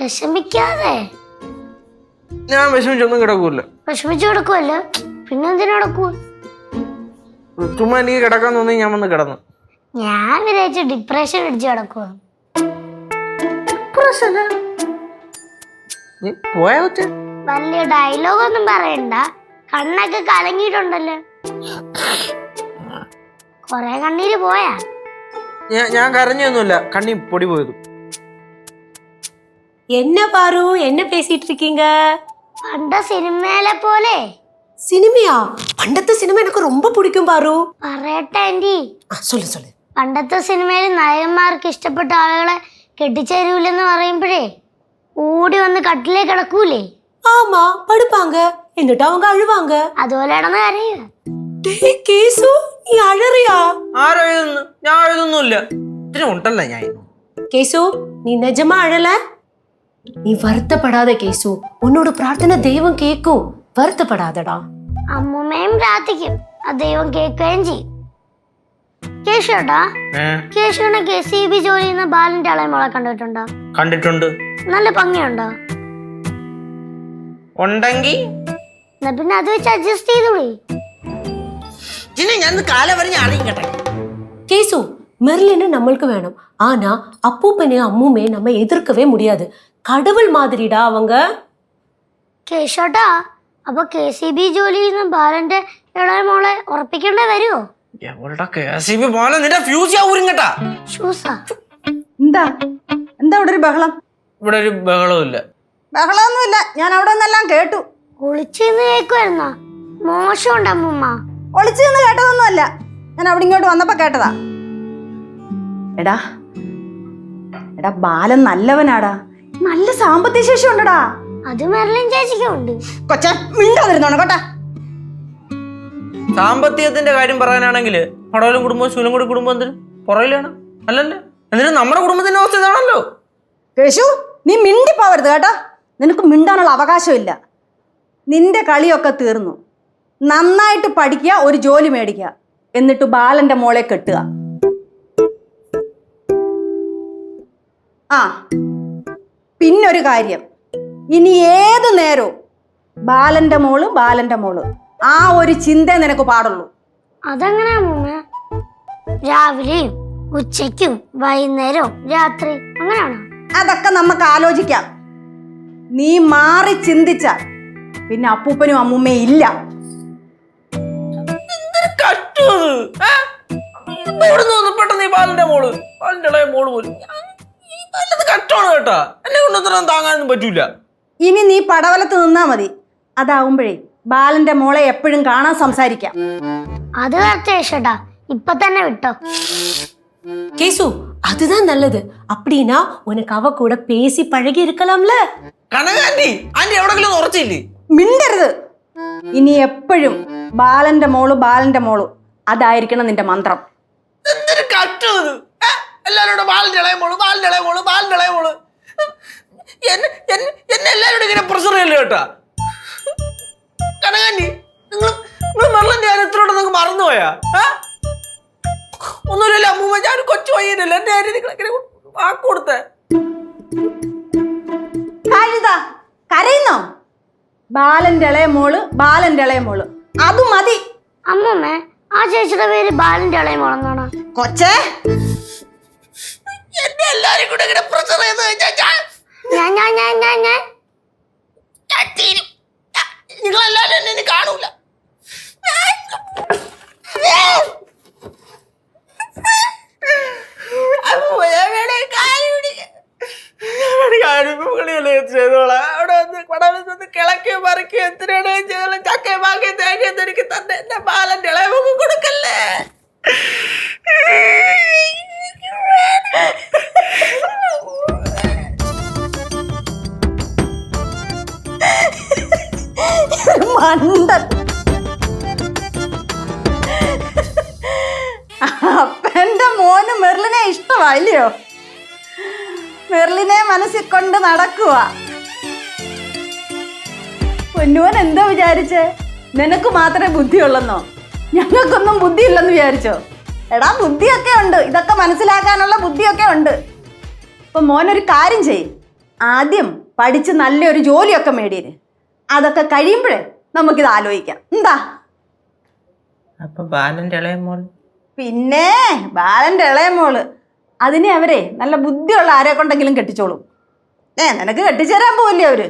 വിഷമിക്കാതെ. ഞാൻ വിഷമിച്ചൊന്നും കിടക്കൂല. വിഷമിച്ചു കിടക്കുവല്ല, പിന്നെ എന്തിനു കിടക്കുവ? ചുമ്മാ എനിക്ക് കിടക്കാൻ തോന്നി ഞാൻ വന്ന് കിടന്നു. ഞാൻ വിചാരിച്ചു ഡിപ്രഷൻ അടിച്ചു കിടക്കുവ. നീ പോയാ വലിയ ഡയലോഗ് ഒന്നും പറയണ്ട, കണ്ണൊക്കെ കലങ്ങിയിട്ടുണ്ടല്ലോ. കൊറേ കണ്ണീര് പോയാ? ഞാൻ കരഞ്ഞൊന്നുമില്ല, കണ്ണി പൊടി പോയത്. என்ன பாரு, என்ன பேசிட்டு இருக்கீங்க? പണ്ട സിനിമയിലെ പോലെ. സിനിമയാ? പണ്ടത്തെ സിനിമ എനിക്ക് ரொம்ப പിടിക്കും പാരു. പറയട്ടെ ആന്റി? சொல்லு சொல்லு. പണ്ടത്തെ സിനിമയിൽ നായകന്മാർക്ക് ഇഷ്ടപ്പെട്ട ആളുകളെ കെട്ടിച്ചേരൂലെന്ന് പറയുമ്പോഴേ ഓടി വന്ന് കട്ടിലേ കിടക്കൂലേ? ஆமா, படுப்பாங்க. എന്നിട്ട് அவங்க அழுவாங்க. അതുപോലെ കിടന്ന് കരയുക. டேய் கேசு, நீ அழறியா? ആരോ എഴുതുന്നു? ഞാൻ എഴുതുന്നില്ല. ഇത്തിരി ഉണ്ടല്ല ഞാൻ. கேசு, நீ நிஜமா அழல? நீ வருத்தப்படாத கேசு, உன்னோட பிரார்த்தனை தெய்வம் கேட்கும். வருத்தப்படாதடா. അമ്മൂമ്മയും പ്രാർത്ഥിക്കും, ആ ദൈവം കേൾക്കുകയും ചെയ്യും. കേശുട്ടാ, കേശുവിനെ KCB ജോലി ചെയ്യുന്ന ബാലന്റെ ഇളയ മോളെ കണ്ടിട്ടുണ്ടോ? കണ്ടിട്ടുണ്ട്. നല്ല ഭംഗിയുണ്ടോ? ഉണ്ടെങ്കി എന്നാ പിന്നെ അത് വെച്ച് അഡ്ജസ്റ്റ് ചെയ്തോളി. கேசு, மெர்லின் நம்மளுக்கு வேணும். ஆனா அப்பூப்பனே அம்முமே நம்ம எதிர்க்கவே முடியாது. கடவுள் மாதிரிடா அவங்க. കേശോട്ടാ, അപ്പൊ KCB ജോലി ചെയ്യുന്ന ബാലന്റെ ഇളയ മോളെ ഉറപ്പിക്കേണ്ടി വരുമോ? ഷൂസാ? എന്താ ഇവിടെ ഒരു ബഹളം? ഇവിടെ ഒരു ബഹളമില്ല. ബഹളമൊന്നുമില്ല, ഞാൻ അവിടെ നിന്നെല്ലാം കേട്ടു. ഒളിച്ചിന്ന് കേക്കുവായിരുന്നോ? മോശമുണ്ട് അമ്മൂമ്മ. ഒളിച്ചു നിന്ന് കേട്ടതൊന്നുമല്ല, ഞാൻ അവിടെ ഇങ്ങോട്ട് വന്നപ്പോ കേട്ടതാ. എടാ ബാലൻ നല്ലവനാടാ, നല്ല സാമ്പത്തിക ശേഷി ഉണ്ടടാ. അത് മെർലിൻ ചേച്ചിക്കും ഉണ്ട്. കൊച്ച മിണ്ടാതിരുന്നോണം കേട്ടാ. സാമ്പത്തികത്തിന്റെ കാര്യം പറയാനാണെങ്കിൽ പടവലും കുടുംബവും ശൂലംകുടി കുടുംബം എന്തിനും പുറകിലാണ് അല്ലല്ലേ? എന്നിട്ട് നമ്മുടെ കുടുംബത്തിന്റെ അവസ്ഥ ഇതാണല്ലോ. കേശു, നീ മിണ്ടിപ്പോവരുത് കേട്ടോ. നിനക്ക് മിണ്ടാനുള്ള അവകാശമില്ല. നിന്റെ കളിയൊക്കെ തീർന്നു. നന്നായിട്ട് പഠിക്കുക, ഒരു ജോലി മേടിക്കുക, എന്നിട്ട് ബാലന്റെ മോളെ കെട്ടുക. ആ പിന്നൊരു കാര്യം, ഇനി ഏതു നേരവും ബാലന്റെ മോള് ആ ഒരു ചിന്ത നിനക്ക് പാടുള്ളൂ. അതെങ്ങനെയാ അമ്മൂമ്മ? രാവിലെയും ഉച്ചയ്ക്കും വൈകുന്നേരവും രാത്രി അങ്ങനെയാണോ? അതൊക്കെ നമുക്ക് ആലോചിക്കാം. നീ മാറി ചിന്തിച്ചാൽ പിന്നെ അപ്പൂപ്പനും അമ്മൂമ്മയും ഇല്ല. പെട്ടെന്ന് ഈ ബാലന്റെ ഇളയ മോള് പോലും കഷ്ടമാണ് കേട്ടാ. എന്നെ കൊണ്ടൊന്നും താങ്ങാനൊന്നും പറ്റൂല. ഇനി നീ പടവലത്ത് നിന്നാ മതി. അതാവുമ്പോഴേ ബാലന്റെ മോളെ എപ്പോഴും കാണാൻ സംസാരിക്കാം. അത് കേട്ടാ, ഇപ്പൊ തന്നെ വിട്ടോ. கேசு, அதுதான் நல்லது. அப்படின்னா உனக்கு அவ கூட பேசி பழகி இருக்கலாம்ல. കനകാന്റി, ആന്റി എവിടെങ്കിലും ഉറച്ചില്ലേ? മിണ്ടരുത്. ഇനി എപ്പോഴും ബാലന്റെ മോള് അതായിരിക്കണം നിന്റെ മന്ത്രം. എന്തൊരു കഷ്ടത്! എല്ലാരോടും ബാലന്റെ ഇളയ മോള്. എന്നെ എല്ലാരോടും ഇങ്ങനെ പ്രഷർ ചെയ്യല്ലോ കേട്ടാ. കനകാന്റി, നിങ്ങൾ മെർലിന്റെ കാര്യത്തിലോട്ട് നിങ്ങൾക്ക് മറന്നുപോയാ? ഒന്നുമില്ലല്ലോ അമ്മൂമ്മ, ഞാൻ കൊച്ചു പയ്യനല്ലേ, എന്റെ കാര്യം നിങ്ങൾ വാക്ക് കൊടുത്തേ. കരയുന്നോ? ബാലന്റെ ഇളയ മോള് അത് മതി. അമ്മൂമ്മ, ആ ചേച്ചിയുടെ പേര് ബാലന്റെ ഇളയ മോളെന്നാണോ? കൊച്ചേ, എന്നെ എല്ലാരും കൂടെ ഇങ്ങനെ പ്രഷർ ചെയ്ത് നിങ്ങളെല്ലാരും എന്നെ ഇനി കാണൂല. കിളക്കി മറിക്കി എത്രയാണ് ചെയ്താലും ചക്കയും ബാക്കി തേങ്ങ എനിക്ക് തന്നെ എന്റെ ബാലന്റെ ഇളയമൊക്കെ കൊടുക്കല്ലേ. മണ്ടൻ. അപ്പന്റെ മോന് മെർലിനെ ഇഷ്ടമായില്ലയോ? മെർലിനെ മനസ്സിൽ കൊണ്ട് നടക്കുക. പൊന്നുവൻ എന്താ വിചാരിച്ചേ? നിനക്ക് മാത്രമേ ബുദ്ധിയുള്ളെന്നോ? ഞങ്ങൾക്കൊന്നും ബുദ്ധിയില്ലെന്ന് വിചാരിച്ചോ? എടാ, ബുദ്ധിയൊക്കെ ഉണ്ട്, ഇതൊക്കെ മനസ്സിലാക്കാനുള്ള ബുദ്ധിയൊക്കെ ഉണ്ട്. അപ്പൊ മോനൊരു കാര്യം ചെയ്യും, ആദ്യം പഠിച്ച് നല്ലൊരു ജോലിയൊക്കെ മേടിയര്. അതൊക്കെ കഴിയുമ്പോഴേ നമുക്കിത് ആലോചിക്കാം. എന്താ? അപ്പൊ ബാലന്റെ ഇളയ മോള്? പിന്നെ ബാലന്റെ ഇളയ മോള്, അതിനെ അവരെ നല്ല ബുദ്ധിയുള്ള ആരെ കൊണ്ടെങ്കിലും കെട്ടിച്ചോളും. നിനക്ക് കെട്ടിച്ചേരാൻ പോവില്ലേ അവര്?